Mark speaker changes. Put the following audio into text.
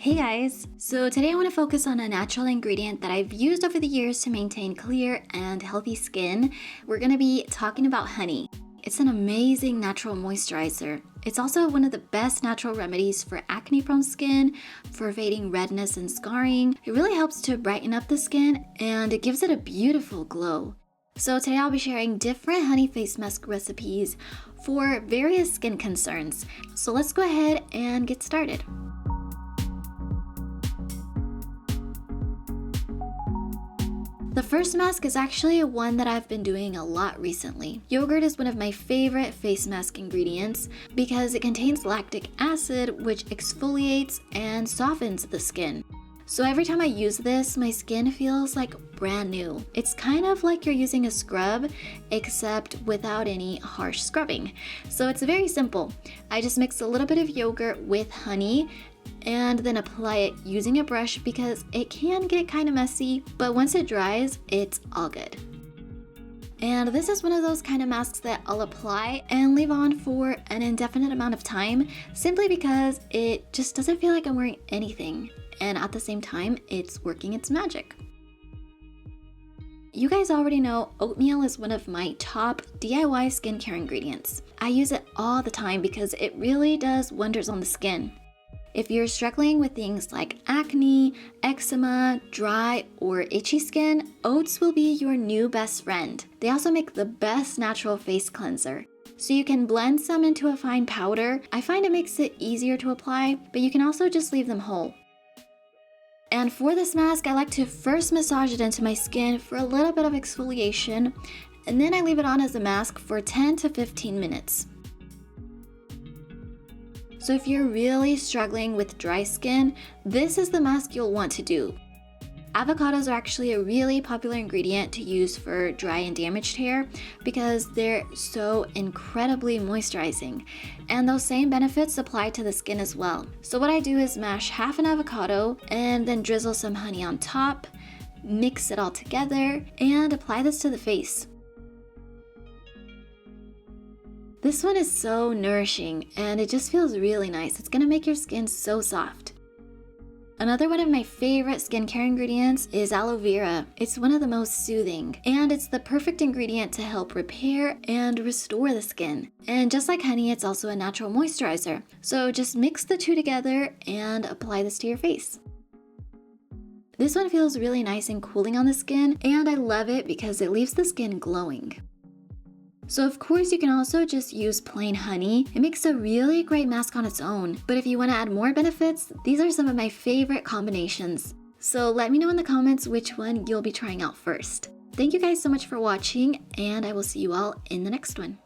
Speaker 1: Hey guys! So today I want to focus on a natural ingredient that I've used over the years to maintain clear and healthy skin. We're going to be talking about honey. It's an amazing natural moisturizer. It's also one of the best natural remedies for acne-prone skin, for fading redness and scarring. It really helps to brighten up the skin and it gives it a beautiful glow. So today I'll be sharing different honey face mask recipes for various skin concerns. So let's go ahead and get started. The first mask is actually one that I've been doing a lot recently. Yogurt is one of my favorite face mask ingredients because it contains lactic acid, which exfoliates and softens the skin. So every time I use this, my skin feels like brand new. It's kind of like you're using a scrub, except without any harsh scrubbing. So it's very simple. I just mix a little bit of yogurt with honey and then apply it using a brush because it can get kind of messy, but once it dries, it's all good. And this is one of those kind of masks that I'll apply and leave on for an indefinite amount of time simply because it just doesn't feel like I'm wearing anything. And at the same time, it's working its magic. You guys already know oatmeal is one of my top DIY skincare ingredients. I use it all the time because it really does wonders on the skin. If you're struggling with things like acne, eczema, dry, or itchy skin, oats will be your new best friend. They also make the best natural face cleanser. So you can blend some into a fine powder. I find it makes it easier to apply, but you can also just leave them whole. And for this mask, I like to first massage it into my skin for a little bit of exfoliation, and then I leave it on as a mask for 10 to 15 minutes. So if you're really struggling with dry skin, this is the mask you'll want to do. Avocados are actually a really popular ingredient to use for dry and damaged hair because they're so incredibly moisturizing. And those same benefits apply to the skin as well. So what I do is mash half an avocado and then drizzle some honey on top, mix it all together, and apply this to the face. This one is so nourishing and it just feels really nice. It's gonna make your skin so soft. Another one of my favorite skincare ingredients is aloe vera. It's one of the most soothing, and it's the perfect ingredient to help repair and restore the skin. And just like honey, it's also a natural moisturizer. So just mix the two together and apply this to your face. This one feels really nice and cooling on the skin, and I love it because it leaves the skin glowing. So of course you can also just use plain honey. It makes a really great mask on its own. But if you want to add more benefits, these are some of my favorite combinations. So let me know in the comments which one you'll be trying out first. Thank you guys so much for watching, and I will see you all in the next one.